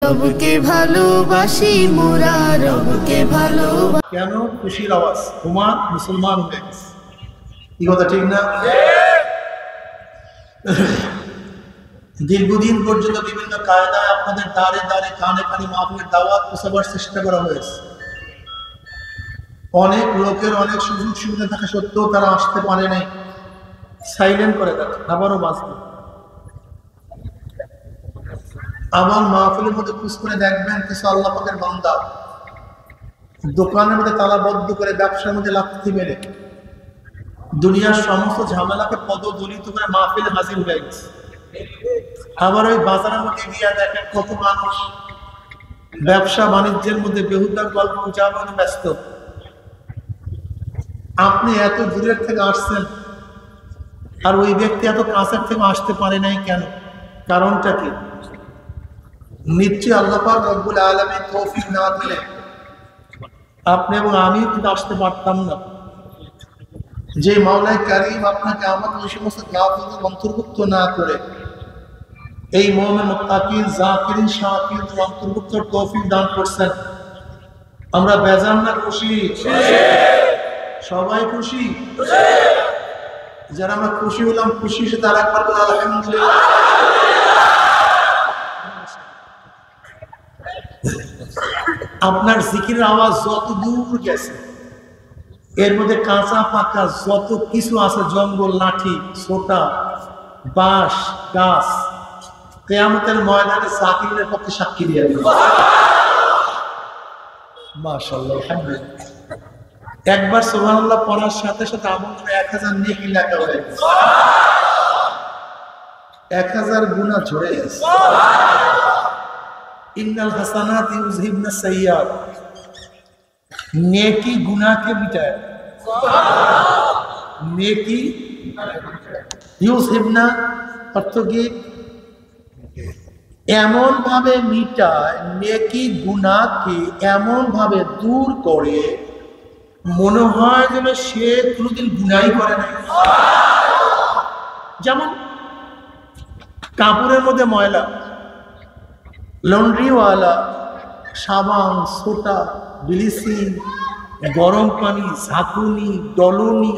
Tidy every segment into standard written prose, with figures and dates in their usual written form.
রবকে ভালোবাসি মোরা রবকে ভালোবাসি। কেন খুশির আওয়াজ? তোমার মুসলমান হয়ে গেছে, কি কথা ঠিক না? দীর্ঘদিন পর্যন্ত বিভিন্ন কায়দায় আপনাদের দ্বারে দ্বারে কানে কানে মাহফিলের দাওয়াত পৌঁছাবার চেষ্টা করা হয়েছে। অনেক লোকের অনেক সুযোগ সুবিধা থাকা সত্ত্বেও তারা আসতে পারে নাই, সাইলেন্ট করে দেখে, আবারও বাঁচবে। আবার মাহফিলের মধ্যে খুশ করে দেখবেন কিছু আল্লাহ পাকের বান্দা দোকানের মধ্যে তালাবদ্ধ করে ব্যবসার মধ্যে লাফতি মেরে দুনিয়ার সমস্ত ঝামেলাকে পদদলিত করে মাহফিলে হাজির হয়ে গেছে। আবার ওই বাজারের মধ্যে গিয়ে দেখেন কত মানুষ ব্যবসা বাণিজ্যের মধ্যে বেহুদার গল্প উজাগরণে ব্যস্ত। আপনি এত দূরের থেকে আসছেন আর ওই ব্যক্তি এত কাছের থেকে আসতে পারে নাই কেন? কারণটা কি? নিশ্চয়ই আল্লাহ পাক রব্বুল আলামিন তৌফিক না দিলে আপনি এবং আমি কিন্তু আসতে পারতাম না। যে মাওলাই কারীম আপনাকে আমাকে ওই সমস্ত গাফিলদের অন্তর্ভুক্ত না করে এই মুমিন মুত্তাকিন যাকিরিন শাকিরিন অন্তর্ভুক্ত তৌফিক দান করছেন, আমরা বেজার না খুশি? সবাই খুশি? যারা আমরা খুশি হলাম, খুশি সে তারা একবার বলে আলহামদুলিল্লাহ। আপনার জিকিরের আওয়াজ যত দূর গেছে, এর মধ্যে কাঁচা পাকা যত কিছু আছে, জঙ্গল, লাঠি, ছোটা, বাঁশ, গাছ, কিয়ামতের ময়দানে জাকিরের পক্ষে সাক্ষী দিয়ে দেবে। মাশাআল্লাহ, আলহামদুলিল্লাহ। একবার সুবহানাল্লাহ পড়ার সাথে সাথে আমল নামে 1000 নেকি লেখা হয়ে গেছে, 1000 গুনাহ ঝরে গেছে। ইন্নাল হাসানাত ইউযহিবনা সাইয়্যাত, নেকি গুনাহকে মিটায়। নেকি ইউযহিবনা অর্থ কি? এমন ভাবে মিটায়, নেকি গুনাহকে এমন ভাবে দূর করে মনে হয় যেন সে কোনোদিন গুনাহই করে নাই। যেমন কাপড়ের মধ্যে ময়লা, লন্ড্রিওয়ালা সাবান, সোটা, ব্লিচিং, গরম পানি, ঝাঁকুনি, ডলনি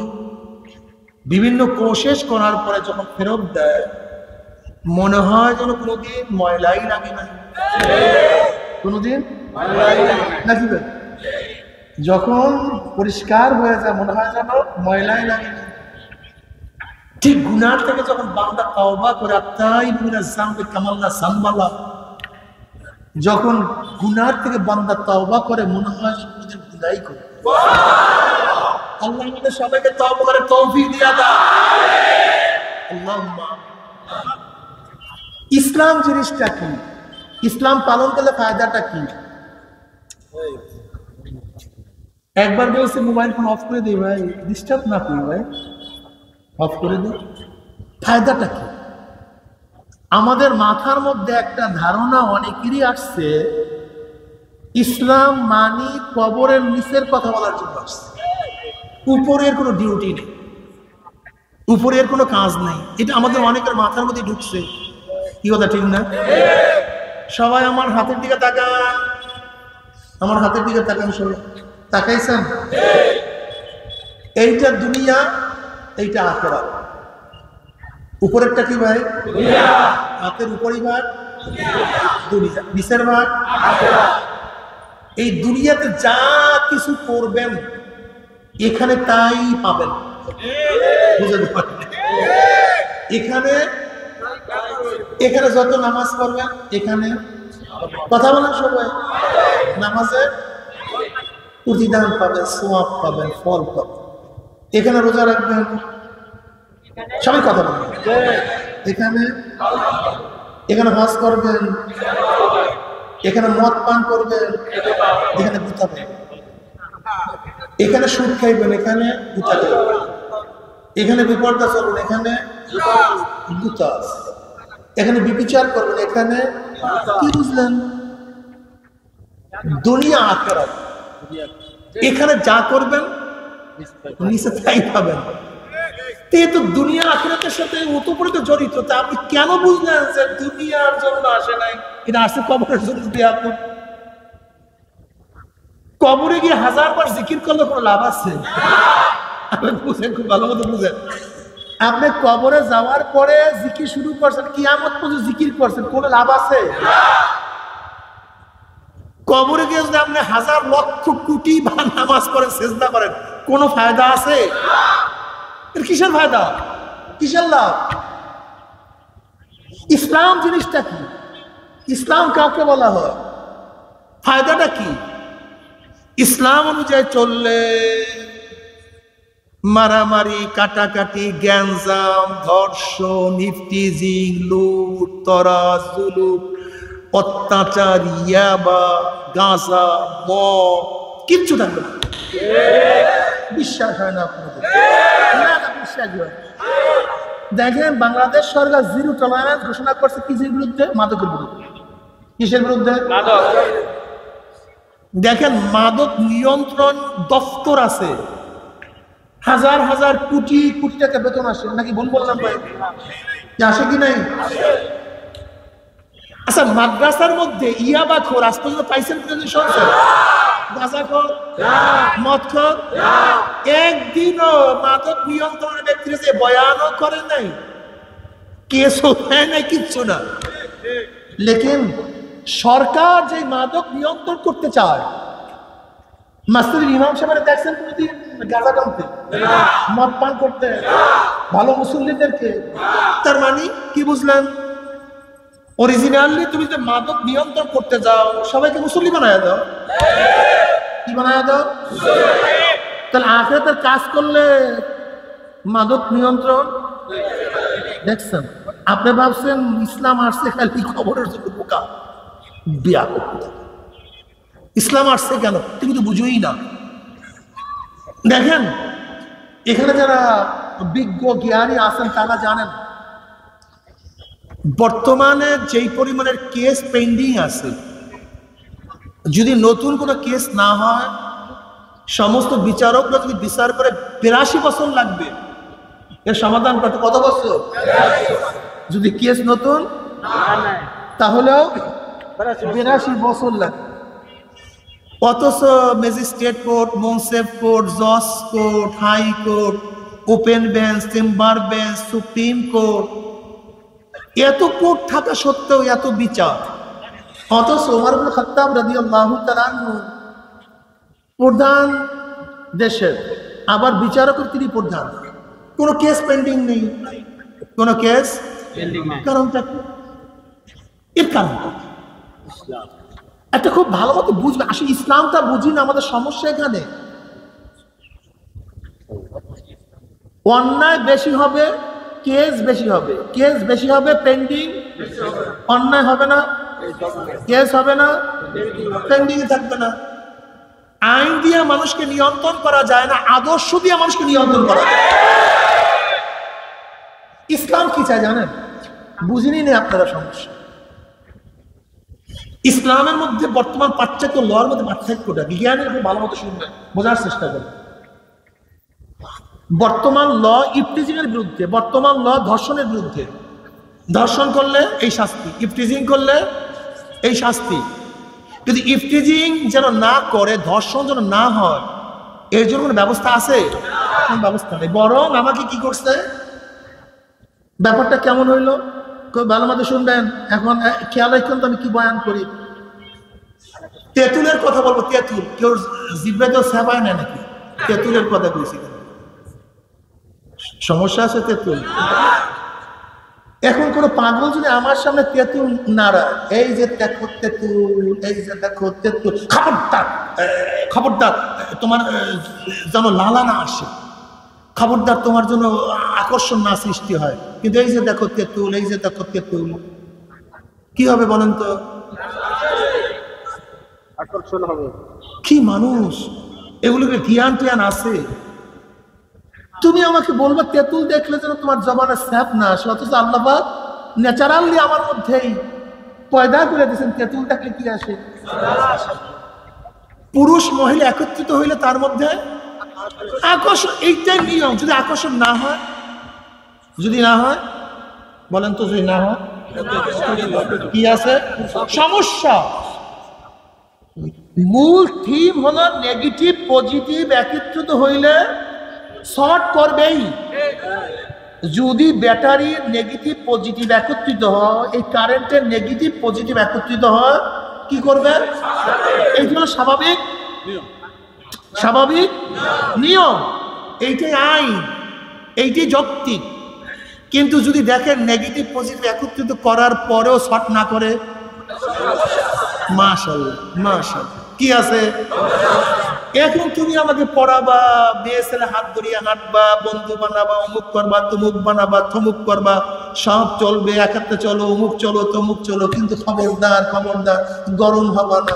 বিভিন্ন প্রসেস করার পরে যখন ফেরত দেয় মনে হয় যেন কোনোদিন ময়লাই লাগে না, কোনোদিন নাকি? যখন পরিষ্কার হয়ে যায় মনে হয় যেন ময়লাই লাগে না। ঠিক গুনার থেকে যখন বান্দা তওবা করে, আত্তাইবুনা যামবি কামাল্লা যামবালা, যখন গুনার থেকে বান্দা তওবা করে মনে হয় যে কোনোদিন গুনাহই করে। আল্লাহ আমাদের সবাইকে তওবা করে তৌফিক দিয়া দাও, আল্লাহুম্মা। ইসলাম জিনিসটা কি? ইসলাম পালন করলে ফায়দাটা কি? একবার বলছে মোবাইল ফোন অফ করে দিই ভাই, ডিস্টার্ব না করি ভাই, অফ করে দিই। ফায়দাটা কি? আমাদের মাথার মধ্যে একটা ধারণা অনেকেরই আসছে, ইসলাম মানি কবরের নিচের কথা বলার জন্য আসছে, উপরের কোনো ডিউটি নেই, উপরের কোনো কাজ নেই। এটা আমাদের অনেকের মাথার মধ্যে ঢুকছে, কি কথা ঠিক না? সবাই আমার হাতের দিকে তাকান, আমার হাতের দিকে তাকান, সবাই তাকাইছেন? এইটা দুনিয়া, এইটা আখিরাত। উপরেরটা কি ভাই? হাতের উপরই ভাগ দুনিয়া, নিচের ভাগ আখিরাত। এই দুনিয়াতে যা কিছু করবেন এখানে তাই পাবেন, বুঝতে পারবেন? এখানে এখানে যত নামাজ পড়বেন, এখানে কথা বলেন সবাই, নামাজের প্রতিদান পাবেন, সওয়াব পাবেন, ফল পাবেন। এখানে রোজা রাখবেন, সবাই কথা বলবেন, এখানে এখানে হজ করবেন, এখানে মদ পান করবেন, এখানে গুতা পাবেন। এখানে সুদ খাইবেন, এখানে গুতা খাইবেন। এখানে বিপর্দা চলবেন, এখানে গুতা। এখানে বিবিচার করবেন, এখানে কি বুঝলেন? দুনিয়া আখিরাত। এখানে যা করবেন নিচে তাই পাবেন। এই তো দুনিয়া আখিরাতের সাথে ওতপ্রোত জড়িত, তা আপনি কেন বুঝলেন যে দুনিয়ার জন্য আসে নাই, এটা আসে কবরের জন্য? আপনি কবরে গিয়ে 1000 বার জিকির করলে কোনো লাভ আছে? আপনি বুঝেন, খুব ভালো মতো বুঝেন। আপনি কবরে যাওয়ার পরে জিকির শুরু করছেন, কিয়ামত পর্যন্ত জিকির করছেন, কোনো লাভ আছে? কবরে গিয়ে যদি আপনি 1000 লক্ষ কোটি বার নামাজ পড়েন, সেজদা করেন, কোনো ফায়দা আছে? এর কিসের ফায়দা, কিসের লাভ? ইসলাম জিনিসটা কি? ইসলাম কাকে বলা হয়? ফায়দাটা কি? ইসলাম অনুযায়ী চললে মারামারি, কাটাকাটি, গ্যাঞ্জাম, ধর্ষণ, ইফটিজিং, লুট, তরাজ, জুলুম, অত্যাচার, ইয়াবা, গাঁজা, মদ কিচ্ছু থাকবে না। বিশ্বাস হয় না আপনাদের? বিশ্বাস হয়। দেখেন বাংলাদেশ সরকার জিরো টলারেন্স ঘোষণা করছে কিসের বিরুদ্ধে? মাদকের বিরুদ্ধে। কিসের বিরুদ্ধে? মাদক। দেখেন মাদক নিয়ন্ত্রণ দপ্তর আছে, 1000 কোটি কোটি টাকা বেতন আসে, নাকি ভুল বললাম ভাই? আসে কি নাই? আচ্ছা, মাদ্রাসার মধ্যে ইয়াবাখোর আজ পর্যন্ত পাইছেন কোনদিন? শুনছেন? গাঁজাখোর, মদখোর, একদিনও মাদক নিয়ন্ত্রণের ব্যক্তিরা যে বয়ানও করে নাই, কেসও হয় নাই, কিচ্ছু না। লেকিন সরকার যে মাদক নিয়ন্ত্রণ করতে চায়, মসজিদের ইমাম সাহেবের দেখছেন কোনদিন গাঁজা টানতে, মদ পান করতে, ভালো মুসল্লিদেরকে? তার মানে কি বুঝলেন? অরিজিনালি তুমি যে মাদক নিয়ন্ত্রণ করতে যাও, সবাইকে মুসল্লি বানায় দাও। কি বানায় দাও? তাহলে আখিরাতের কাজ করলে মাদক নিয়ন্ত্রণ দেখছেন? আপনি ভাবছেন ইসলাম আসছে খালি খবরের জন্য? বোকা বিয়া করতে। ইসলাম আসছে কেন তুমি তো বুঝোই না। দেখেন এখানে যারা বিজ্ঞ জ্ঞানী আছেন তারা জানেন বর্তমানে যেই পরিমাণের কেস পেন্ডিং আছে, যদি নতুন কোনো কেস না হয়, সমস্ত বিচারকরা যদি বিচার করে 82 বছর লাগবে এর সমাধান করতে। কত বছর? যদি কেস নতুন তাহলেও 82 বছর লাগবে। অথচ ম্যাজিস্ট্রেট কোর্ট, মুন্সিফ কোর্ট, জজ court, high court, open bench, chamber bench, supreme court, এত কোর্ট থাকা সত্ত্বেও এত বিচার। অথচ ওমর ইবনে খাত্তাব রাদিয়াল্লাহু তাআলা আনহু প্রধান দেশের, আবার বিচারকের তিনি প্রধান, কোনো কেস পেন্ডিং নেই, কোনো কেস পেন্ডিং নেই। কারণটা কি? এর কারণ একটা খুব ভালো মতো বুঝবে। আসলে ইসলামটা বুঝি না, আমাদের সমস্যা এখানে। অন্যায় বেশি হবে, কেস বেশি হবে, কেস বেশি হবে, পেন্ডিং অন্যায় হবে না, কেস হবে না, পেন্ডিং থাকবে না। আইন দিয়ে মানুষকে নিয়ন্ত্রণ করা যায় না, আদর্শ দিয়ে মানুষকে নিয়ন্ত্রণ করা যায়। ইসলাম কি চায় জানেন? বুঝিনি না আপনারা সমস্যা। ইসলামের মধ্যে বর্তমান পাশ্চাত্য লর মধ্যে পার্থক্যটা জ্ঞানের খুব ভালো মতো শুনবেন, বোঝার চেষ্টা করবেন। বর্তমান ল ইফটিজিং এর বিরুদ্ধে, বর্তমান ল ধর্ষণের বিরুদ্ধে। ধর্ষণ করলে এই শাস্তি, ইফটিজিং করলে এই শাস্তি। যদি ইফটিজিং যেন না করে, ধর্ষণ যেন না হয়, এর জন্য কোনো ব্যবস্থা আছে? কোন ব্যবস্থা নেই। বরং আমাকে কি করছে, ব্যাপারটা কেমন হইলো ভালো মতো শুনবেন। এখন খেয়াল রাখবেন তো আমি কি বয়ান করি। তেঁতুলের কথা বলবো। তেঁতুল কেউ জিব্রাতে সেবায় নেয় নাকি? তেঁতুলের কথা বলছি, সমস্যা আছে তেঁতুল। এখন কোন পাগল যদি আমার সামনে তেঁতুল নাড়ায়, এই যে দেখো তেঁতুল, এই যে দেখো তেঁতুল, খবরদার খবরদার তোমার যেন লালা না আসে, খবরদার তোমার জন্য আকর্ষণ না সৃষ্টি হয়, কিন্তু এই যে দেখো তেঁতুল, এই যে দেখো তেঁতুল, কি হবে বলেন তো? আকর্ষণ হবে। কি মানুষ, এগুলোকে জ্ঞান টিয়ান আছে? তুমি আমাকে বলবে তেঁতুল দেখলে যেন তোমার জবানে স্যাপ না আসে, অথচ আল্লাহ পাক ন্যাচারালি আমার মধ্যেই পয়দা করে দিয়েছেন তেঁতুল দেখলে কি আসে। পুরুষ মহিলা একত্রিত হইলে তার মধ্যে আকর্ষণ, এইটাই নিয়ম। যদি আকর্ষণ না হয় যদি না হয় বলেন তো, যদি না হয় কি আছে সমস্যা? মূল থিম হলো নেগেটিভ পজিটিভ একত্রিত হইলে শর্ট করবেই। যদি ব্যাটারির নেগেটিভ পজিটিভ একত্রিত হয়, এই কারেন্টের নেগেটিভ পজিটিভ একত্রিত হয়, কি করবে? এই হলো স্বাভাবিক স্বাভাবিক নিয়ম, এইটাই আইন, এইটাই যৌক্তিক। কিন্তু যদি দেখেন নেগেটিভ পজিটিভ একত্রিত করার পরেও শর্ট না করে, মাশাআল্লাহ মাশাআল্লাহ, কি আছে? এখন তুমি আমাকে পড়াবা, মেয়ে ছেলে হাত ধরিয়ে হাঁটবা, বন্ধু বানাবা, অমুক করবা, তমুক বানাবা, থমুক করবা, সব চলবে, একাত্রে চলো, অমুক চলো, তমুক চলো, কিন্তু খবরদার খবরদার গরম হবা না,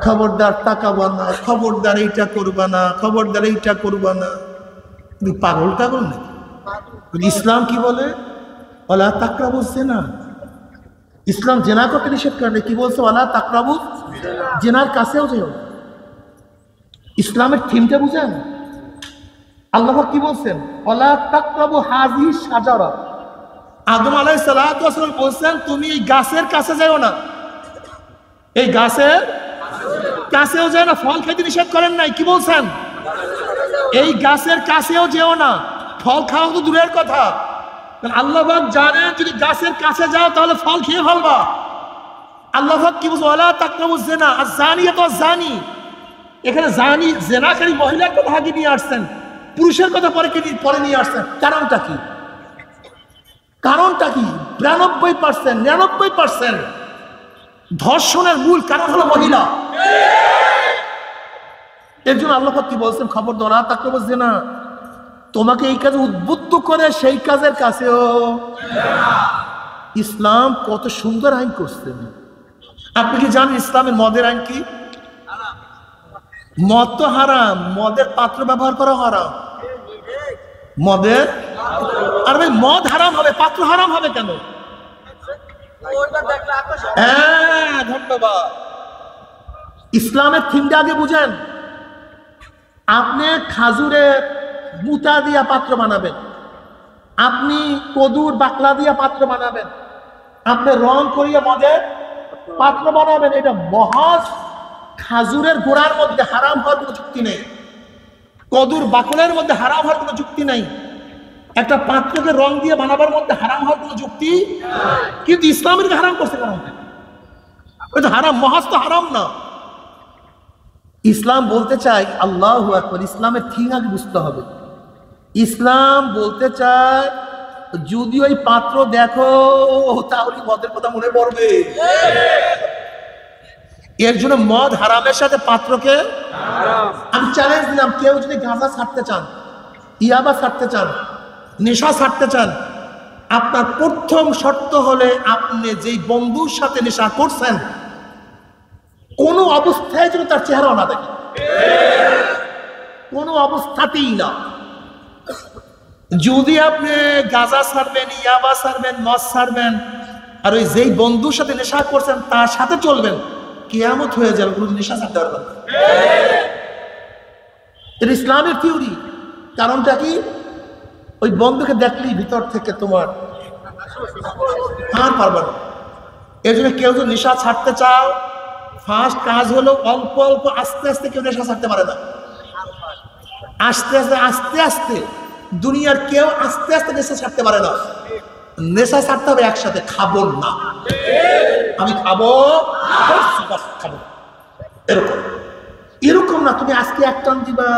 খবরদার তাকাবা না, খবরদার এইটা করবা না, খবরদার এইটা করবা না। তুমি পাগল টাগল নাকি? ইসলাম কি বলে? ওয়ালা তাকরাবু জিনা। ইসলাম জেনা করতে নিষেধ করে, কি বলছে? ওয়ালা তাকরাবু, জেনার কাছেও যেও। ইসলামের থিমটা বুঝেন? আল্লাহ কি বলছেন? ওয়ালা তাকরাবু হাযিহি শাজারা। আদম আলাইহিস সালাতু ওয়াস সালাম বলছেন তুমি এই গাছের কাছে যাও না, এই গাছের কাছেও যেও না। ফল খেতে নিষেধ করেন নাই, কি বলছেন? এই গাছের কাছেও যেও না, ফল খাওয়া তো দূরের কথা। আল্লাহ পাক জানেন যদি গাছের কাছে যাও তাহলে ফল খেয়ে ফেলবা। আল্লাহ পাক কি বলছে? ওয়ালা তাকরাবুজ জিনা, আয-যানিয়াতু ওয়াজ-যানি। এখানে জানি জেনাকারী মহিলার কথা আগে নিয়ে আসছেন, পুরুষের কথা পরে নিয়ে আসছেন। কারণটা কি? কারণটা কি? 92% 99% ধর্ষণের মূল কারণ হলো মহিলা। এর জন্য আল্লাহ পাক কি বলছেন? খবরদার ওয়ালা তাকরাবুজ জিনা, তোমাকে এই কাজে উদ্বুদ্ধ করে সেই কাজের কাছেও। ইসলাম কত সুন্দর আইন করছেন। আপনি কি জানেন ইসলামের মদের আইন কি? মদ তো হারাম, মদের পাত্র ব্যবহার করা হারাম। মদের, আর ভাই মদ হারাম হবে, পাত্র হারাম হবে কেন? হ্যাঁ ধন্যবাদ। ইসলামের থিমটা আগে বুঝেন। আপনি খাজুরের মুতা দিয়া পাত্র বানাবেন, আপনি কদুর বাকলা দিয়া পাত্র বানাবেন, আপনি রং করিয়া মদের পাত্র বানাবেন, এটা মহাজ খাজুরের গোড়ার মধ্যে হারাম হওয়ার কোনো যুক্তি নেই, কদুর বাকলের মধ্যে হারাম হওয়ার কোনো যুক্তি নেই, একটা পাত্রকে রং দিয়ে বানাবার মধ্যে হারাম হওয়ার কোনো যুক্তি। কিন্তু ইসলামের হারাম করছে কেন? ওই তো হারাম, মহাজ তো হারাম না। ইসলাম বলতে চাই, আল্লাহু আকবার, ইসলামের থিম আগে বুঝতে হবে। ইসলাম বলতে চায় যদি ওই পাত্র দেখো তাহলে মদের কথা মনে পড়বে। এর জন্য মদ হারামের সাথে পাত্রকে আমি চ্যালেঞ্জ দিলাম, কেউ যদি গাঁজা ছাড়তে চান, ইয়াবা ছাড়তে চান, নেশা ছাড়তে চান, আপনার প্রথম শর্ত হলে আপনি যেই বন্ধুর সাথে নেশা করছেন কোনো অবস্থায় যেন তার চেহারাও না দেখে, কোনো অবস্থাতেই না। যদি আপনি গাঁজা ছাড়বেন, ইয়াবা ছাড়বেন, মদ ছাড়বেন, আর ওই যেই বন্ধুর সাথে নেশা করছেন তার সাথে চলবেন, কিয়ামত হয়ে যাবে, কোনো নেশা ছাড়তে পারবেন না। এটা ইসলামের থিওরি। কারণটা কি? ওই বন্ধুকে দেখলেই ভিতর থেকে তোমার আর পারবে না। এই জন্য কেউ যদি নেশা ছাড়তে চাও, ফার্স্ট কাজ হলো অল্প অল্প আস্তে আস্তে। কেউ নেশা ছাড়তে পারে না, আস্তে আস্তে আস্তে আস্তে। দুনিয়ার কেউ আস্তে আস্তে নেশা ছাড়তে পারে না। নেশা ছাড়তে হবে একসাথে, খাবো না, আমি খাবো খাবো, এরকম এরকম না। তুমি আজকে 1 টান দিবা,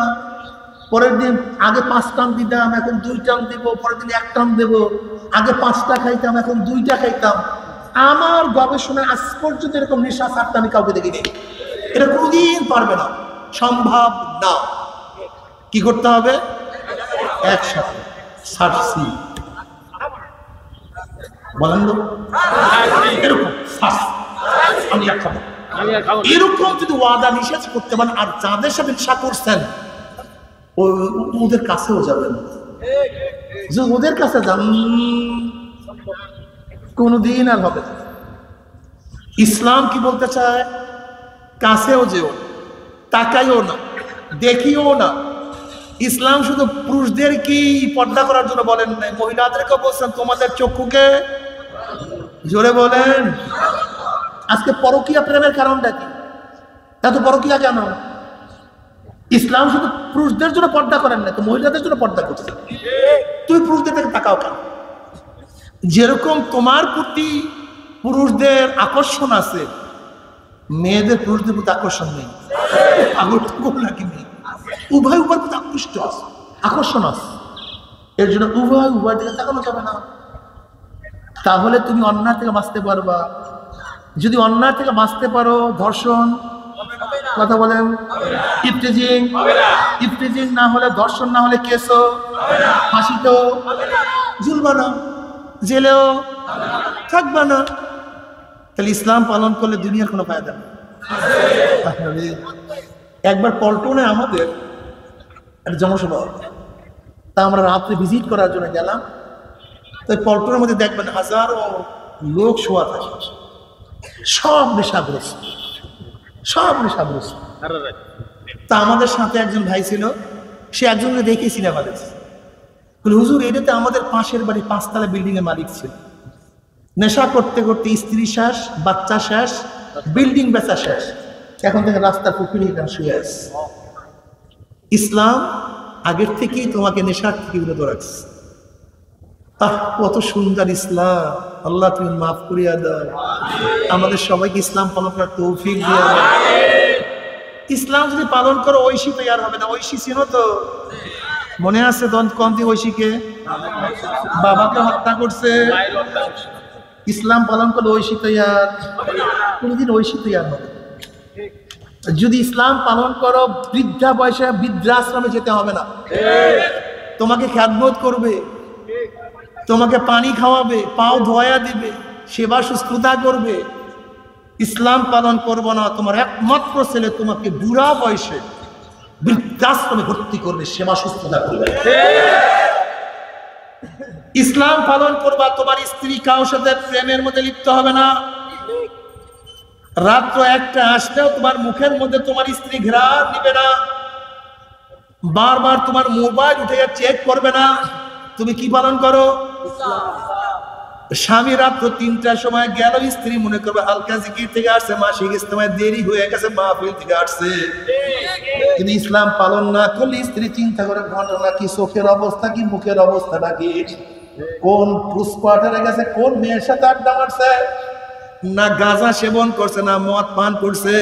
পরের দিন আগে 5 টান দিতাম, এখন 2 টান দিব, পরের দিন 1 টান দেবো। আগে 5টা খাইতাম, এখন 2টা খাইতাম। আমার গবেষণায় আজ পর্যন্ত এরকম নেশা ছাড়তে আমি কাউকে দেখিনি। এটা কোনদিন পারবে না, সম্ভব না। কি করতে হবে? একসাথে ছাড়ছি, বলেন তো এরকম আমি খাবো, এরকম যদি ওয়াদা নিষেধ করতে পারেন, আর যাদের সাথে নেশা করছেন ওদের কাছেও যাবেন, যে ওদের কাছে যান কোনদিন আর হবে না। ইসলাম কি বলতে চায়? কাছেও যেও, তাকাইও না, দেখিও না। ইসলাম শুধু পুরুষদের কি পর্দা করার জন্য বলেন নাই, মহিলাদেরকে বলছেন তোমাদের চক্ষুকে, জোরে বলেন। আজকে পরকীয়া প্রেমের কারণটা কি? এত পরকীয়া কেন? ইসলাম শুধু পুরুষদের জন্য পর্দা করেন না, তো মহিলাদের জন্য পর্দা করছে। তুই পুরুষদের থেকে তাকাও কেন? যেরকম তোমার প্রতি পুরুষদের আকর্ষণ আছে, মেয়েদের পুরুষদের প্রতি আকর্ষণ নেই। নাকি নেই? উভয় উভয়ের প্রতি আকৃষ্ট আছে, আকর্ষণ আছে। এর জন্য উভয় দিকে তাকানো যাবে না। তাহলে তুমি অন্যায় থেকে বাঁচতে পারবা। যদি অন্যায় থেকে বাঁচতে পারো, ধর্ষণ, কথা বলেন, ইফটিজিং না হলে, ধর্ষণ না হলে কেসও, ফাঁসিতেও ঝুলবা না, জেলেও থাকবা না। তাহলে ইসলাম পালন করলে দুনিয়ার কোনো ফায়দা নেই। একবার পল্টনে আমাদের একটা জনসভা, তা আমরা রাত্রে ভিজিট করার জন্য গেলাম। তো পল্টনের মধ্যে দেখবেন হাজারো লোক শোয়া থাকে, সব নেশাগ্রস্ত, সব নেশাগ্রস্ত। তা আমাদের সাথে একজন ভাই ছিল, সে একজনকে দেখে সিনেমা দেখছে। হুজুর, এটাতে আমাদের পাশের বাড়ি 5 তলা বিল্ডিং এর মালিক ছিল। নেশা করতে করতে স্ত্রী শেষ, বাচ্চা শেষ, বিল্ডিং বেচা শেষ, এখন থেকে রাস্তার পুকুরে এখানে শুয়ে আছে। ইসলাম আগের থেকেই তোমাকে নেশার থেকে বিরত রাখছে। কত সুন্দর ইসলাম! আল্লাহ তুমি মাফ করিয়া দাও, আমাদের সবাইকে ইসলাম পালন করার তৌফিক দিয়ে দাও। ইসলাম যদি পালন করো, ঐশী তৈয়ার হবে না। ঐশী ছিল তো, মনে আছে কন্তি ঐশীকে বাবাকে হত্যা করছে। ইসলাম পালন করলে ঐশী তৈয়ার, কোনদিন ঐশী তৈয়ার হবে। যদি ইসলাম পালন করো, বৃদ্ধা বয়সে বৃদ্ধাশ্রমে যেতে হবে না। তোমাকে খেদমত করবে, তোমাকে পানি খাওয়াবে, পাও ধোয়া দিবে, সেবা সুস্থতা করবে। ইসলাম পালন করবো না, তোমার একমাত্র ছেলে তোমাকে বুড়া বয়সে বৃদ্ধাশ্রমে ভর্তি করবে, সেবা সুস্থতা করবে। ইসলাম পালন করবা, তোমার স্ত্রী কারোর সাথে প্রেমের মধ্যে লিপ্ত হবে না। রাত্র 1টা আসলেও তোমার মুখের মধ্যে তোমার স্ত্রী ঘ্রাণ নিবে না। বারবার তোমার মোবাইল উঠে চেক করবে না। তুমি কি পালন করো? স্বামী রাত্র 3টার সময় গেল, স্ত্রী মনে করবে হালকা জিকির থেকে আসছে, মাসিক ইজতেমায় দেরি হয়ে গেছে, মাহফিল থেকে আসছে। কিন্তু ইসলাম পালন না করলে স্ত্রী চিন্তা করে ঘটনা কি, চোখের অবস্থা কি, মুখের অবস্থাটা কি, কোন পুষ্পাটারে গেছে, কোন মেয়ের সাথে আড্ডা মারছে, না গাঁজা সেবন করছে, না মদ পান করছে।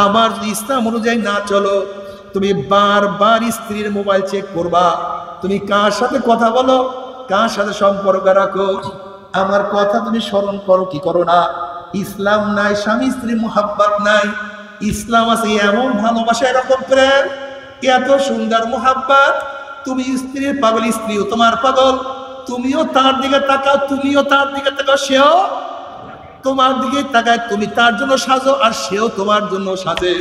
আবার যদি ইসলাম অনুযায়ী না চলো, তুমি বারবার স্ত্রীর মোবাইল চেক করবা। তুমি কার সাথে কথা বলো, কার সাথে সম্পর্ক রাখো, আমার কথা তুমি স্মরণ করো কি করো না। ইসলাম নাই, স্বামী স্ত্রী মোহাব্বত নাই। ইসলাম আছে এমন ভালোবাসা, এরকম প্রেম, এত সুন্দর মোহাব্বত। তুমি স্ত্রীর পাগল, স্ত্রীও তোমার পাগল। তুমিও তার দিকে তাকাও, তুমিও তার দিকে তাকাও, সেও তোমার দিকে তাকায়। তুমি তার জন্য সাজো, আর সেও তোমার জন্য সাজে।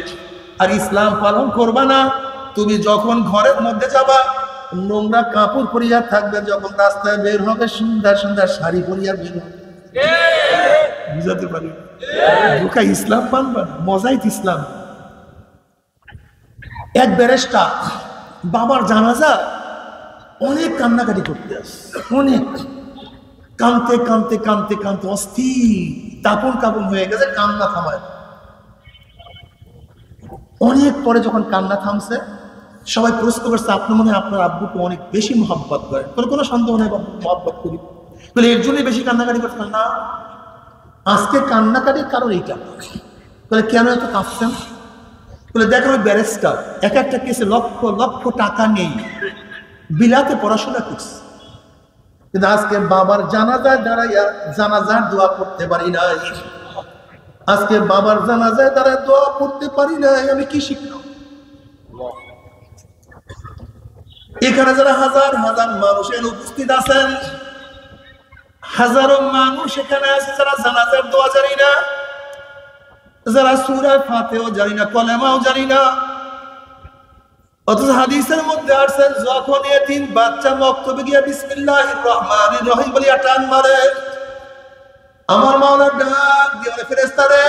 আর ইসলাম পালন করবা না, তুমি যখন ঘরের মধ্যে যাবা নোংরা কাপড় পরিয়া থাকবে, যখন রাস্তায় বের হবে সুন্দর সুন্দর শাড়ি পরিয়া বের হবে। বুঝাতে পারি? ইসলাম মানবা, মজাই ইসলাম। এক ব্যারিস্টার বাবার জানাজা অনেক কান্নাকাটি করতে আসে, অনেক কাঁদতে কাঁদতে কাঁদতে কাঁদতে অস্থির, তাপন কাপন হয়ে গেছে, কান্না থামায়। অনেক পরে যখন কান্না থামছে, সবাই প্রশ্ন করছে, আপনি মনে হয় আপনার আব্বুকে অনেক বেশি মহব্বত করেন। কোনো সন্দেহ নেই, মহব্বত করি বলে এর জন্যই বেশি কান্নাকাটি করতেন না। আজকে কান্নাকাটির কারণ এইটা। বলে কেন এত কাঁদছেন? বলে দেখো, ওই ব্যারিস্টার এক একটা কেসে লক্ষ লক্ষ টাকা নেই, বিলাতে পড়াশোনা করছে, কিন্তু আজকে বাবার জানাজায় দাঁড়াইয়া জানাজার দোয়া করতে পারি নাই। আজকে বাবার জানাজায় দাঁড়ায় দোয়া করতে পারি নাই, আমি কি শিখলাম? এখানে যারা হাজার হাজার মানুষ উপস্থিত আছেন, হাজারো মানুষ এখানে আছে যারা জানাজার দোয়া জানি না, যারা সূরা ফাতিহাও জানি না, কলেমাও জানি না। অথচ হাদিসের মধ্যে আসছে, যখন এতিম বাচ্চা মক্তবে গিয়া বিসমিল্লাহির রহমানির রহিম বলিয়া টান মারে, আমার মাওলা ডাক দিয়ে ফেরেশতারে,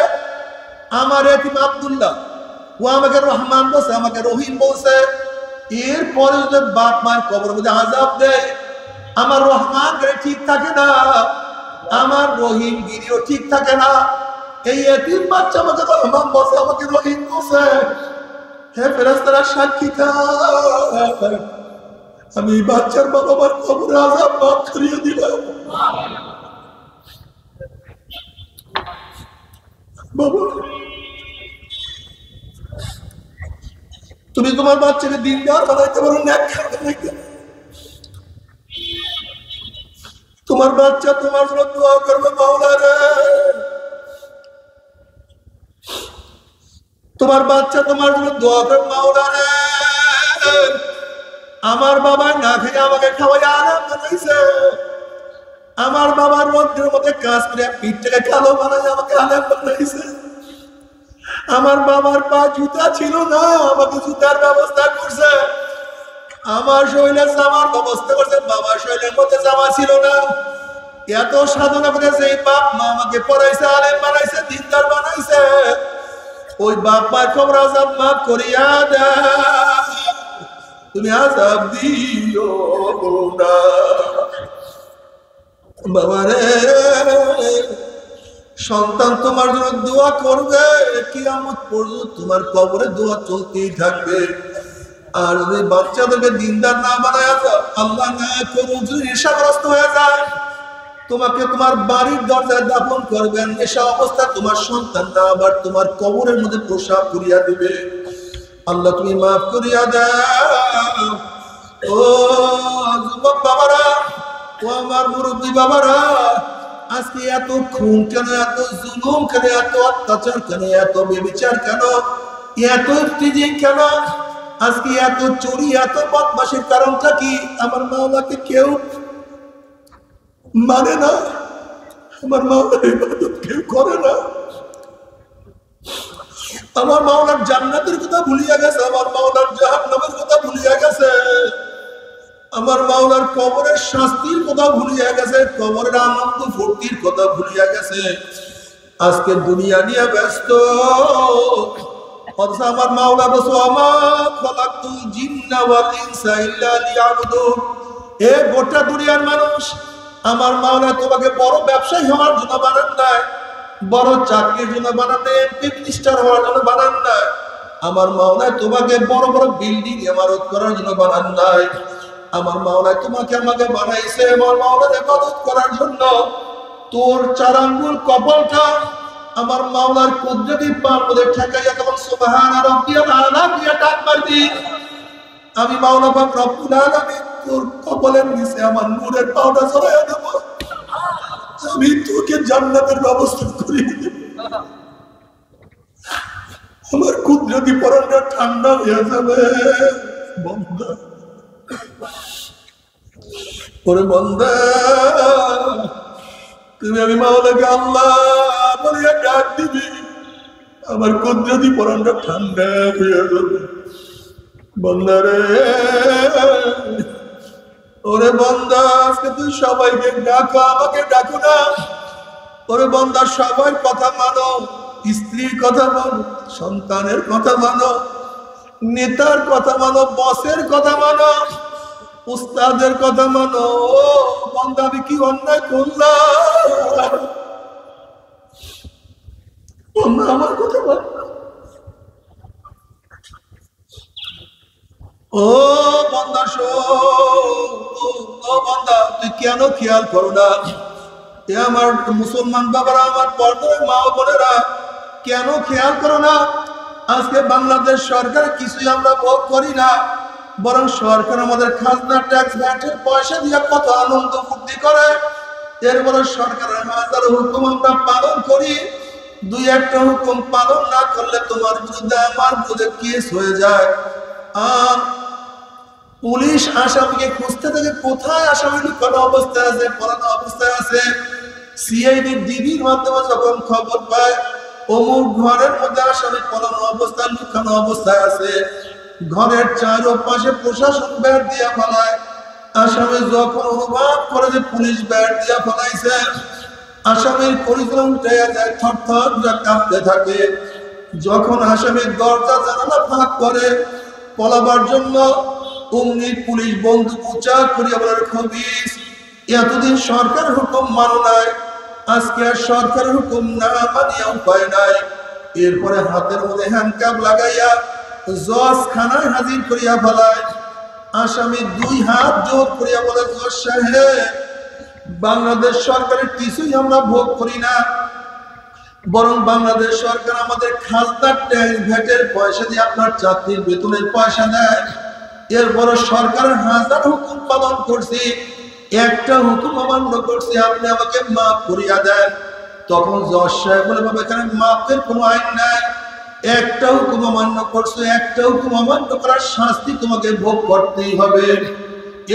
আমার এতিম আব্দুল্লাহ, ও আমাকে রহমান বলছে, আমাকে রহিম বলছে, এরপরে যদি বাপ মায়ের কবরের মধ্যে আযাব দেয়, আমার রহমান ঠিক থাকে না, আমার রহিম গিরিও ঠিক থাকে না। এই এতিম বাচ্চা আমাকে রহমান বসে, আমাকে রহিম বসে। হে ফেরেশতারা সাক্ষী থাক, আমি বাচ্চার বাবা মার কবরে আযাব মাফ করিয়ে দিলাম। বাবা, তুমি তোমার বাচ্চাকে দিনদার বানাইতে পারো, নেককার বানাইতে পারো। তোমার বাচ্চা তোমার জন্য দোয়া করবে, মাওলা রে। তোমার বাচ্চা তোমার জন্য দোয়া করবে, মাওলা রে। আমার বাবা না খেয়ে আমাকে খাওয়াই আরাম বানাইছে, আমার বাবার রোদের মধ্যে কাজ করে পিঠটাকে কালো বানাই আমাকে আরাম বানাইছে। আমার বাবার পা জুতা ছিল না, আমাকে জুতার ব্যবস্থা করছে। আমার শরীরে জামার ব্যবস্থা করছে, বাবার শরীরের মধ্যে জামা ছিল না। এত সাধনা করেছে, এই বাপ মা আমাকে পড়াইছে, আলেম বানাইছে, দিনদার বানাইছে। ওই বাপ মার কবর আযাব মাফ করিয়া দাও, তুমি আযাব দিও না বাবা রে। সন্তান তোমার জন্য দোয়া করবে, কিয়ামত পর্যন্ত তোমার কবরে দোয়া চলতেই থাকবে। আর যদি বাচ্চাদেরকে দিনদার না বানায় দাও, আল্লাহ না করুক যদি নেশাগ্রস্ত হয়ে যায়, তোমাকে তোমার বাড়ির দরজায় দাফন করবেন, নেশা অবস্থা তোমার সন্তান না আবার তোমার কবরের মধ্যে প্রসাব করিয়া দিবে। আল্লাহ তুমি মাফ করিয়া দাও। ও যুবক বাবারা, ও আমার মুরব্বী বাবারা, আজকে এত খুন কেন, এত জুলুম কেন, এত অত্যাচার কেন, এত ব্যভিচার কেন, এত স্টিজিং কেন, আজকে এত চুরি, এত বদমাশির কারণটা কি? আমার মাওলাকে কেউ মানে না, আমার মাওলার ইবাদত কেউ করে না। আমার মাওলার জান্নাতের কথা ভুলিয়া গেছে, আমার মাওলার জাহান্নামের কথা ভুলিয়া গেছে, আমার মাওলার কবরের শাস্তির কথা ভুলিয়া গেছে, কবরের আনন্দ ফুর্তির কথা ভুলিয়া গেছে। আজকে দুনিয়া নিয়ে ব্যস্ত। অথচ আমার মাওলা বসো, আমার খালাকতুল জিন্না ওয়াল ইনসা ইল্লা লিয়াবুদুন। এ গোটা দুনিয়ার মানুষ, আমার মাওলা তোমাকে বড় ব্যবসায়ী হওয়ার জন্য বানান নাই, বড় চাকরির জন্য বানান নাই, এমপি মিনিস্টার হওয়ার জন্য বানান নাই। আমার মাওলা তোমাকে বড় বড় বিল্ডিং ইমারত করার জন্য বানান নাই। আমার মাওলা তোমাকে আমাকে বানাইছে আমার মাওলার ইবাদত করার জন্য। তোর 4 আঙ্গুল কপালটা আমার মাওলার কুদরতি পার মধ্যে ঠেকাইয়া তখন সুবহান রাব্বিয়াল আলা দিয়া ডাক মারবি। আমি মাওলা পাক রব্বুল আলামিন তোর কপালের নিচে আমার নূরের পাউডার ছড়াইয়া দেব, আমি তোকে জান্নাতের ব্যবস্থা করে দেব। আমার কুদরতি পরানটা ঠান্ডা হয়ে যাবে। বন্ধা, ওরে বন্ধা, তুমি আমি মাওলাকে আল্লাহ বলিয়া ডাক দিবি, আমার কুদরতি পরানটা ঠান্ডা হয়ে যাবে। বন্ধা রে, ওরে বন্ধা, আজকে তুই সবাইকে ডাকো, আমাকে ডাকো না। ওরে বন্ধা, সবার কথা মানো, স্ত্রীর কথা মানো, সন্তানের কথা মানো, নেতার কথা মানো, বসের কথা মানো, উস্তাদের কথা মানো। বন্ধা, আমি কি অন্যায় করলাম? বন্ধা, আমার কথা মানো। ও বন্ধা শোন, ও বন্ধা, তুই কেন খেয়াল করো না? এ আমার মুসলমান বাবারা, আমার পর্দার মা বোনেরা, কেন খেয়াল করো না? আজকে বাংলাদেশ সরকার কিছুই আমরা ভোগ করি না, বরং সরকার আমাদের খাজনা ট্যাক্স ভ্যাটের পয়সা দিয়ে কত আনন্দ ফুর্তি করে। এরপরে সরকারের হাজার হুকুম আমরা পালন করি, 2-1টা হুকুম পালন না করলে তোমার বিরুদ্ধে আমার বিরুদ্ধে কেস হয়ে যায়। আর পুলিশ আসামিকে খুঁজতে থাকে, কোথায় আসামি লুকানো অবস্থায় আছে, পলানো অবস্থায় আছে। সিআইডি ডিবির মাধ্যমে যখন খবর পায় অমুক ঘরের মধ্যে আসামি পলানো অবস্থায় লুকানো অবস্থায় আছে, ঘরের চারপাশে প্রশাসন ব্যাট দিয়া ফেলায়। আসামি যখন অনুভব করে যে পুলিশ ব্যাট দিয়া ফেলাইছে, আসামির পরিচয় উঠে যায়, থরথর কাঁপতে থাকে। যখন আসামির দরজা জানালা ফাঁক করে পলাবার জন্য অমনি পুলিশ বন্দুক উঁচা করিয়া বলার খবিস, এতদিন সরকার হুকুম মানো নাই, আজকে আর সরকার হুকুম না মানিয়া উপায় নাই। এরপরে হাতের মধ্যে হ্যান্ডকাপ লাগাইয়া জজ খানায় হাজির করিয়া ফেলায়। আসামি দুই হাত জোর করিয়া বলে, জজ সাহেব, বাংলাদেশ সরকারের কিছুই আমরা ভোগ করি না, বরং বাংলাদেশ সরকার আমাদের খাজনার ট্যাক্স ভ্যাটের পয়সা দিয়ে আপনার চাকরির বেতনের পয়সা দেয়। এরপর সরকারের হাজার হুকুম পালন করছি, একটা হুকুম অমান্য করছি, আপনি আমাকে মাফ করিয়া দেন। তখন জজ সাহেব বলে, বাবা এখানে মাফের কোনো আইন নাই, একটা হুকুম অমান্য করছো, একটা হুকুম অমান্য করার শাস্তি তোমাকে ভোগ করতেই হবে।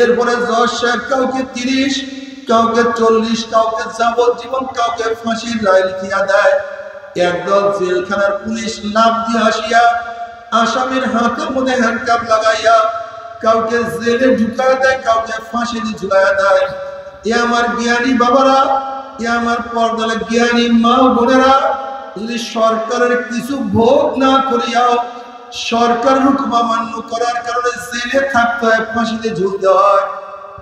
এরপরে জজ সাহেব কাউকে 30, কাউকে 40, কাউকে যাবজ্জীবন, কাউকে ফাঁসির রায় লিখিয়া দেয়। একদল জেলখানার পুলিশ লাফ দিয়ে আসিয়া আসামির হাতের মধ্যে হ্যান্ডকাপ লাগাইয়া কাউকে জেলে ঢুকায় দেয়, কাউকে ফাঁসিতে ঝুলাইয়া দেয়। এ আমার জ্ঞানী বাবারা, এ আমার পর্দালে জ্ঞানী মা বোনেরা, যদি সরকারের কিছু ভোগ না করিয়াও সরকার হুকুম অমান্য করার কারণে জেলে থাকতে হয়, ফাঁসিতে ঝুলতে হয়,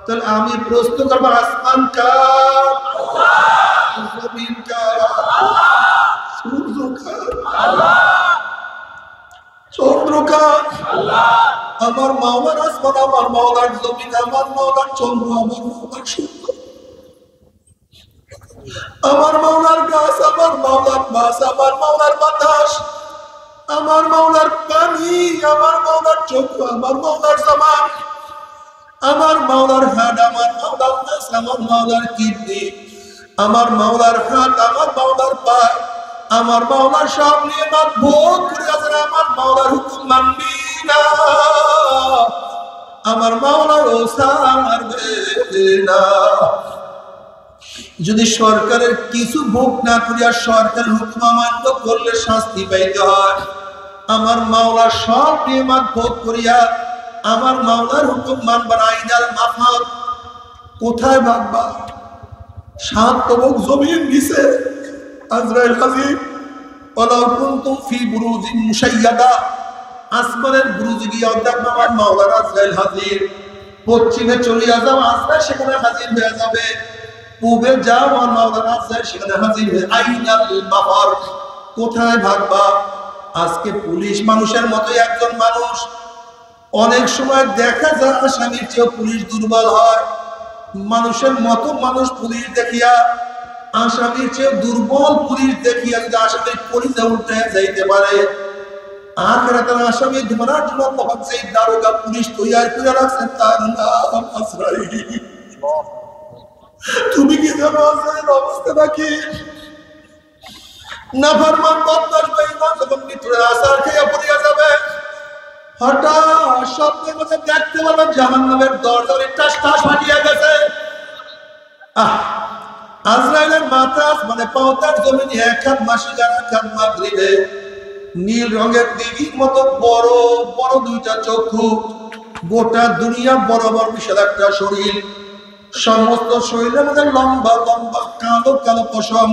তাহলে আমি প্রশ্ন করবো, আসমান কার, জমিন কার, সূর্য কার, চন্দ্র কার? আমার মাওলার আসমান, আমার মাওলার জমিন, আমার মাওলার চন্দ্র, আমার মাওলার সূর্য, আমার মাওলার গাছ, আমার মাওলার মাছ, আমার মাওলার বাতাস, আমার মাওলার পানি, আমার মাওলার চক্ষু, আমার মাওলার জবান, আমার মাওলার হাত, আমার মাওলার নাস, আমার মাওলার কিডনি, আমার মাওলার হাত, আমার মাওলার পা, আমার মাওলার সব নিয়ামত ভোগ করে আছেন, আমার মাওলার হুকুম মানবি না, আমার মাওলার ওসা মারবে না। যদি সরকারের কিছু ভোগ না করিয়া সরকার হুকুম অমান্য করলে শাস্তি পাইতে হয়, আমার মাওলার সব নিয়ামত ভোগ করিয়া আমার মাওলার হুকুম মানবার আইনাল মাফাত কোথায় ভাববা? 7 তবক জমিন নিচে আজরাইল হাজির, ওয়ালাউ কুনতুম ফি বুরুজিন মুশাইয়াদা, আসমানের বুরুজে গিয়ে দেখবা আমার মাওলার আজরাইল হাজির। পশ্চিমে চলিয়া যাও, আজরাইল সেখানে হাজির হয়ে যাবে। পূবে যাও, আমার মাওলার আজরাইল সেখানে হাজির হয়ে। আইনাল মাফার, কোথায় ভাববা? আজকে পুলিশ মানুষের মতো একজন মানুষ, অনেক সময় দেখা যায় আসামির চেয়ে পুলিশ দুর্বল হয়। মানুষের মতো মানুষ পুলিশ দেখিয়া, আসামির চেয়ে দুর্বল পুলিশ দেখিয়া যদি আসামির পরিচা উল্টে যাইতে পারে, আখিরাতের আসামি ধরার জন্য তখন সেই দারোগা পুলিশ তৈরি করে রাখছেন, তার নাম আজরাইল। তুমি কি জানো আজরাইল অবস্থাটা কি? নাফরমান বদমাশ বেঈমান যখন মৃত্যুর আসার খেয়ে পড়িয়া যাবে, হঠাৎ স্বপ্নের মধ্যে দেখতে পাবেন জাহান্নামের দরজার টাস টাস ফাটিয়া গেছে। আজরাইলের মাথা মানে পাওতার জমিনে এক হাত মাসিকার, এক হাত মাগরিবে, নীল রঙের দিঘির মতো বড় বড় 2টা চক্ষু, গোটা দুনিয়া বরাবর বিশাল একটা শরীর, সমস্ত শরীরের মধ্যে লম্বা লম্বা কালো কালো পশম,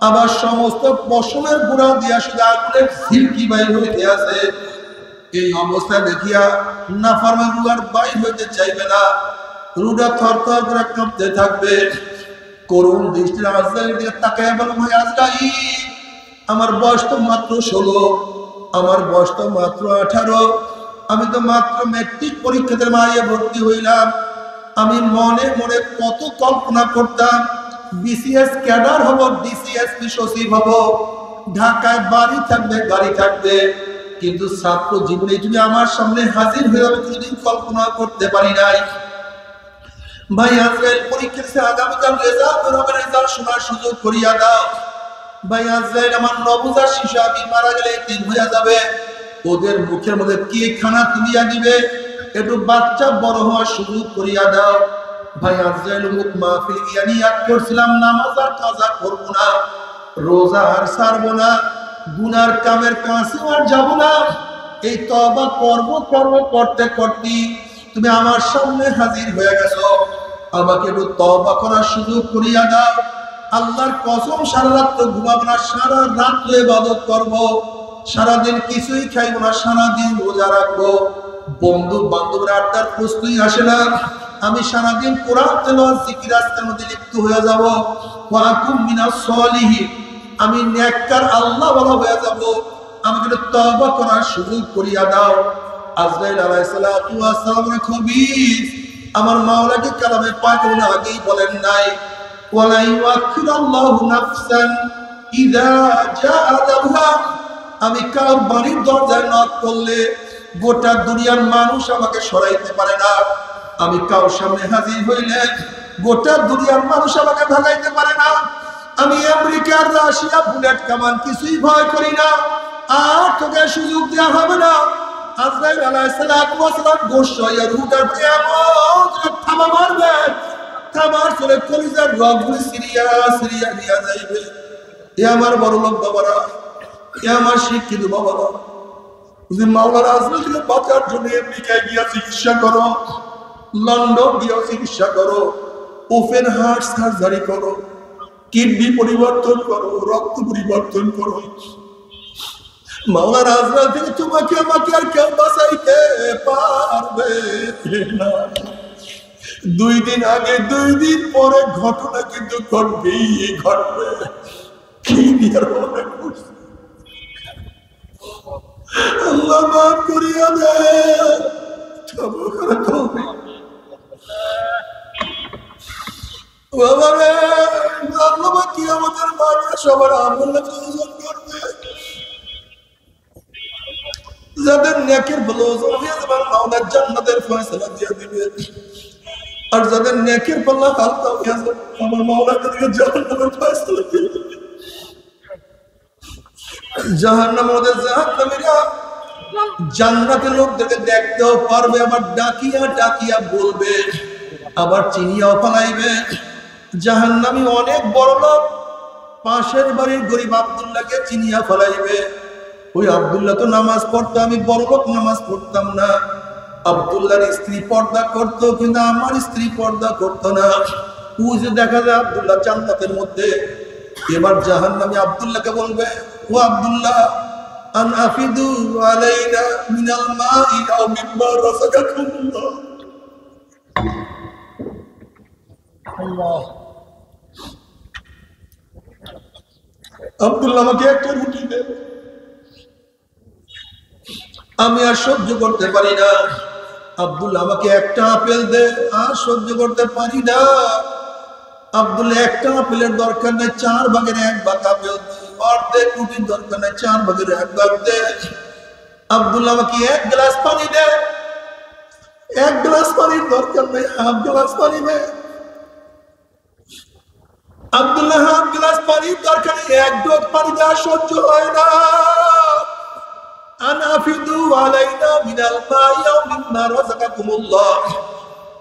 আবার সমস্ত পশমের গুঁড়া দিয়া শুধু আগুনের ঝিলকি বাইর হইতে আছে। এই অবস্থা দেখিয়া নাফরমান রুগার বাইর হইতে চাইবে না, রুগা থরথর করে কাঁপতে থাকবে। করুণ দৃষ্টির আজরাইলের দিকে তাকায় বলে, ভাই আজরাইল, আমার বয়স তো মাত্র 16, আমার বয়স তো মাত্র 18, আমি তো মাত্র মেট্রিক পরীক্ষাতে মাইয়ে ভর্তি হইলাম। আমি মনে মনে কত কল্পনা করতাম, বিসিএস ক্যাডার হব, ডিসিএসপি সচিব হব, ঢাকায় বাড়ি থাকবে, গাড়ি থাকবে, কিন্তু ছাত্র জীবনে তুমি আমার সামনে হাজির হয়ে যাবে কোনোদিন কল্পনা করতে পারি নাই। ভাই আজরাইল পরীক্ষা আগামীকাল রেজাল্ট বেরোবে, রেজাল্ট শোনার সুযোগ করিয়া দাও। ভাই আজরাইল আমার নবজাত শিশু, আমি মারা গেলে দিন হইয়া যাবে, ওদের মুখের মধ্যে কি খানা তুলিয়া দিবে, একটু বাচ্চা বড় হওয়ার সুযোগ করিয়া দাও। ভাই আজরাইল মুখ মাহফিল গিয়া নিয়াত করছিলাম, নামাজ আর কাজা করবো না, রোজা আর ছাড়বো না, গুনার কামের কাছে আর যাবো না। এই তওবা করতে করতে তুমি আমার সামনে হাজির হয়ে গেছো, আমাকে একটু তওবা করার সুযোগ করিয়া দাও। আল্লাহর কসম সারা রাত তো ঘুমাবো না, সারা রাত ইবাদত করবো, সারাদিন কিছুই খাইবো না, সারাদিন রোজা রাখবো। বন্ধু বান্ধবরা আড্ডার প্রশ্নই আসে না। আমি সারাদিন কোরআন তেলাওয়াত জিকির আজকার মধ্যে লিপ্ত হয়ে যাব। ওয়া আকুম মিনাস সলিহিন, আমি নেককার আল্লাহ ওয়ালা হয়ে যাব। আমাকে তওবা করার সুযোগ করিয়া দাও। আজরাইল আলাইহিস সালাতু ওয়াস সালামের খবীর আমার মাওলাকে কালামে পাকের আগেই বলেন নাই, ওয়ালা ইউআখিরুল্লাহু নাফসান ইযা জাআ আজালুহা। আমি কার বাড়ির দরজায় নক করলে গোটা দুনিয়ার মানুষ আমাকে সরাইতে পারে না। আমি কার সামনে হাজির হইলে গোটা দুনিয়ার মানুষ আমাকে ভাগাইতে পারে না। আমি আমেরিকার রাশিয়া বুলেট কামান কিছুই ভয় করি না। আর তোকে সুযোগ দেওয়া হবে না। আজরাইল আলাইহিস সালাতু ওয়াস সালাম গোশাইয়া রুটার কিয়ামত থামা মারবে, থামার চলে কলিজার রগগুলি সিরিয়া সিরিয়া নিয়ে যাইবে। এ আমার বড় লোক বাবারা, এ আমার শিক্ষিত বাবারা, যদি মাওলানা আজরাইলকে বাঁচার জন্য আমেরিকায় গিয়া চিকিৎসা করো, লন্ডন গিয়া চিকিৎসা করো, ওপেন হার্ট সার্জারি করো, কিডনি পরিবর্তন করো, রক্ত পরিবর্তন করো, মাওলানা আজরাইল থেকে তোমাকে আমাকে আর কেউ বাঁচাইতে পারবে না। 2 দিন আগে 2 দিন পরে ঘটনা কিন্তু ঘটবেই ঘটবে। কি নিয়ে মনে করছি আল্লাহ মাফ করিয়া দে। বাবা রে, আল্লাহ কি আমাদের মাকে সবার আমল করবে। যাদের নেকের ভালো মাওলানা জান্নাতের ফয়সালা দিয়ে দিবে, আর যাদের নেকের পাল্লা হালকা হয়ে যাবে আমার মাওলা তাদেরকে জাহান্নামের ফয়সালা দিয়ে দিবে। জাহান্নাম ওদের জাহান্নামীরা জান্নাতের লোকদেরকে দেখতেও পারবে, আবার ডাকিয়া ডাকিয়া বলবে, আবার চিনিয়াও ফেলাইবে। জাহান্নামী অনেক বড় লোক পাশের বাড়ির গরিব আব্দুল্লাহকে চিনিয়া ফেলাইবে। ওই আব্দুল্লাহ তো নামাজ পড়তো, আমি বড় লোক নামাজ পড়তাম না। আব্দুল্লাহর স্ত্রী পর্দা করতো, কিন্তু আমার স্ত্রী পর্দা করতো না। ওই যে দেখা যায় আব্দুল্লাহ জান্নাতের মধ্যে। এবার জাহান্নামী আব্দুল্লাহকে বলবে, ও আব্দুল্লাহ আন আফিদু আলাইনা মিনাল মাই আও মিম্মা রাযাকাকুমুল্লাহ। আল্লাহ, আব্দুল্লাহ আমাকে একটা রুটি দে, আমি আর সহ্য করতে পারি না। আব্দুল্লাহ আমাকে একটা আপেল দে, আর সহ্য করতে পারি না। আব্দুল্লাহ একটা আপেলের দরকার নেই, 4 ভাগের 1 ভাগ আপেল দে। অর্ধেক রুটির দরকার নেই, 4 ভাগের 1 ভাগ দে। আব্দুল্লাহ আমাকে 1 গ্লাস পানি দে, 1 গ্লাস পানির দরকার নেই, 1/2 গ্লাস পানি দে। আব্দুল্লাহ 1/2 গ্লাস পানির দরকার নেই, 1 ঢোক পানি দেওয়া সহ্য হয় না। আনাফিদু আলাইনা মিনাল মাই আও মিম্মা রাযাকাকুমুল্লাহ,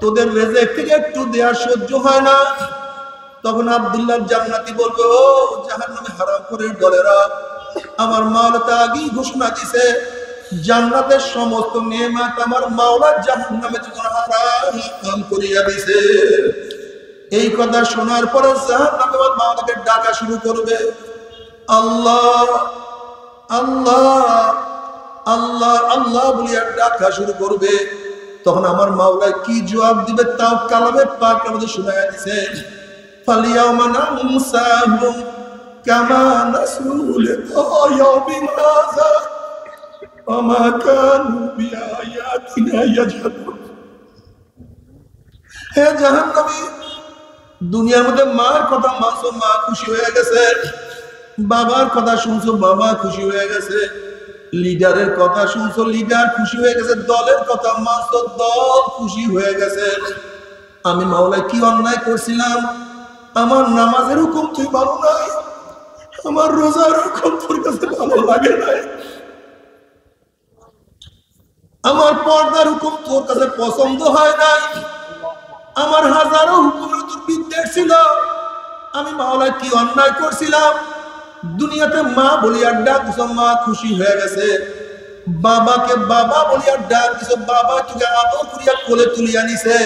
তোদের রিজিক থেকে একটু দেয়া সহ্য হয় না। তখন আব্দুল্লাহ জান্নাতি বলবে, ও জাহান্নামে হারাম করে দলেরা, আমার মাওলা তা আগেই ঘোষণা দিয়েছে জান্নাতের সমস্ত নেয়ামত আমার মাওলা জাহান্নামে যখন হারাম করিয়া দিয়েছে। এই কথা শোনার পরে জাহান্নামে আমার মাওলাকে ডাকা শুরু করবে, আল্লাহ আল্লাহ আল্লাহ আল্লাহ বলিয়া ডাকা শুরু করবে। তখন আমার মাওলা কি জবাব দিবে তাও কালামে পাক আমাদের শোনায়া দিয়েছে, ফালিয়াউমা নানসাহুম কামা নাসু লিকা ইয়াউমিন হাযা ওয়া মা কানু বিআয়াতিনা ইয়াজহাদুন। হে জাহান্নামী, দুনিয়ার মধ্যে মার কথা মানছো, মা খুশি হয়ে গেছে। বাবার কথা শুনছো, বাবা খুশি হয়ে গেছে। লিডারের কথা শুনছো, লিডার খুশি হয়ে গেছে। দলের কথা মানছো, দল খুশি হয়ে গেছে। আমি মাওলা কি অন্যায় করছিলাম? আমার নামাজের হুকুম তুই ভালো নাই, আমার রোজার হুকুম তোর কাছে ভালো লাগে নাই, আমার পর্দার হুকুম তোর কাছে পছন্দ হয় নাই, আমার হাজারো হুকুমের তোর বিদ্বেষ ছিল। আমি মাওলা কি অন্যায় করছিলাম? দুনিয়াতে মা বলিয়া ডাক দিছ, মা খুশি হয়ে গেছে। বাবাকে বাবা বলিয়া ডাক দিছ, বাবা তোকে আদর করিয়া কোলে তুলিয়া নিছে।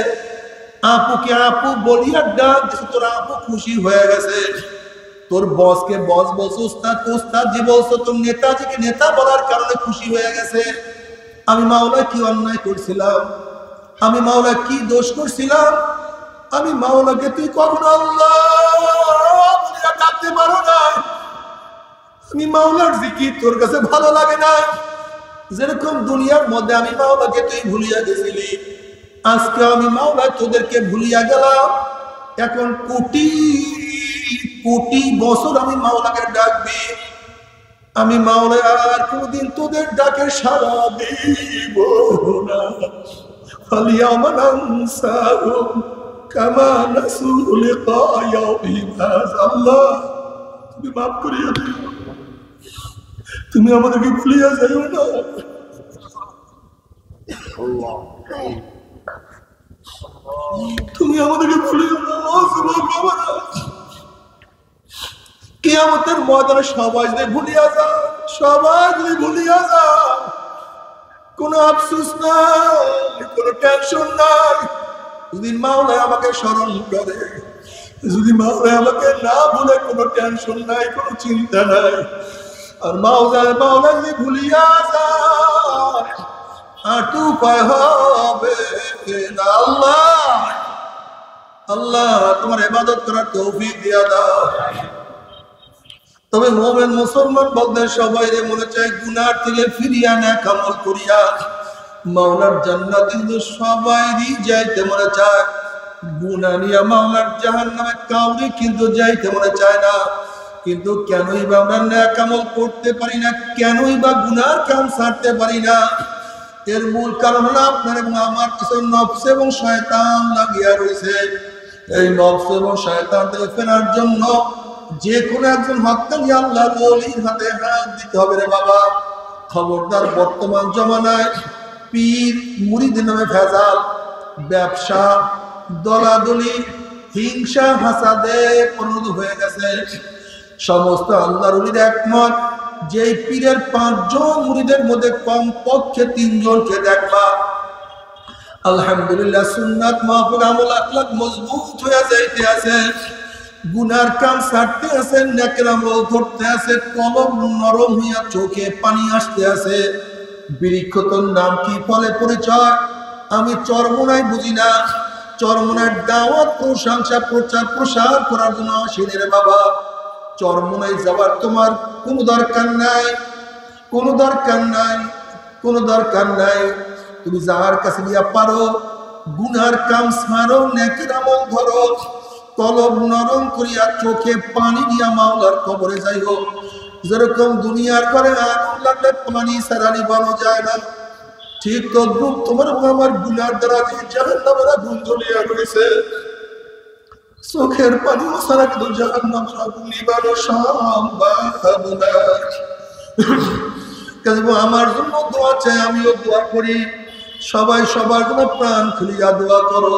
আপুকে আপু বলিয়া ডাক দিছ, তোর আপু খুশি হয়ে গেছে। তোর বসকে বস বলছো, উস্তাদ ওস্তাদ জি বলছো, তোর নেতাজিকে নেতা বলার কারণে খুশি হয়ে গেছে। আমি মাওলা কি অন্যায় করছিলাম, আমি মাওলা কি দোষ করছিলাম, আমি মাওলাকে তুই কখনো আল্লাহ বলে ডাকতে পারো না। আমি মাওলার জিকির তোর কাছে ভালো লাগে না। যেরকম দুনিয়ার মধ্যে আমি মাওলাকে তুই ভুলিয়া গেছিলি, আজকে আমি মাওলা তোদেরকে ভুলিয়া গেলাম। এখন কোটি কোটি বছর আমি মাওলাকে ডাকবি, আমি মাওলা আর কোনদিন তোদের ডাকে সাড়া দিব না। ফালিয়াওমা নানসাহুম কামা নাসু লিকা ইয়াউমিহিম হাযা। আল্লাহ তুমি মাফ করিয়া দিও, তুমি আমাদেরকে ভুলিয়া যাইও না। তুমি আমাদেরকে ভুলিয়া যাও। কিয়ামতের ময়দানে সবাই যদি ভুলিয়া যাও, সবাই যদি ভুলিয়া যাও, কোনো আফসোস নাই, কোনো টেনশন নাই। যদি মাওলা আমাকে স্মরণ করে, যদি মাওলা আমাকে না ভুলে, কোনো টেনশন নাই, কোনো চিন্তা নাই। আর মাওলা যদি ভুলিয়া যায়, আর তো উপায় হবে না। আল্লাহ আল্লাহ তোমার ইবাদত করার তৌফিক দিয়া দাও। তবে মুমিন মুসলমান বলতে সবাই মনে চায় গুনাহ থেকে ফিরিয়া নেক আমল করিয়া মাওলার জান্নাত, কিন্তু সবাইরই যাইতে মনে চায়। গুনাহ নিয়ে মাওলার জাহান্নামে কাউরি কিন্তু যাইতে মনে চায় না। কিন্তু কেনই বা আমরা নেক আমল করতে পারি না, কেনই বা গুনাহর কাম ছাড়তে পারি না? এর মূল কারণ হলো আপনার এবং আমার কিছু নফস এবং শয়তান লাগিয়া রয়েছে। এই নফস এবং শয়তান থেকে ফেরার জন্য যে কোনো একজন হক্কানি আল্লাহর ওলির হাতে হাত দিতে হবে রে বাবা। খবরদার, বর্তমান জমানায় পীর মুরিদের নামে ভেজাল, ব্যবসা, দলাদলি, হিংসা, হাসাদে পরিণত হয়ে গেছে। সমস্ত আল্লাহর ওলির একমত, যে পীরের 5 জন মুরিদের মধ্যে কমপক্ষে 3 জনকে দেখবা আলহামদুলিল্লাহ সুন্নাত মাহফুজ আমল আখলাক মজবুত হয়ে যাইতে আছে, গুনার কাম ছাড়তে আছে, নেকের আমল ধরতে আছে, কলম নরম হইয়া চোখে পানি আসতে আছে। বৃক্ষতর নাম কি, ফলে পরিচয় আমি চরমোনাই বুঝি না। চরমোনার দাওয়াত প্রশংসা প্রচার প্রসার করার জন্য আসেনি রে বাবা। চরমোনাই যাবার তোমার কোনো দরকার নাই, কোনো দরকার নাই, কোনো দরকার নাই। তুমি যার কাছে গিয়া পারো গুনার কাম ছাড়ো, নেকের আমল ধরো, কলব নরম করিয়া চোখে পানি দিয়া মাওলার কবরে যাইও। যেরকম দুনিয়ার করে আগুন লাগলে পানি ছাড়া নিভানো যায় না, ঠিক তদ্রুপ তোমার আমার গুনার দ্বারা যে জাহান্নামের আগুন জ্বলিয়া রয়েছে, চোখের পানি ছাড়া কিন্তু জাহান্নামের আগুন নিভানো সম্ভব না। আমার জন্য দোয়া চাই, আমিও দোয়া করি। সবাই সবার জন্য প্রাণ খুলিয়া দোয়া করো।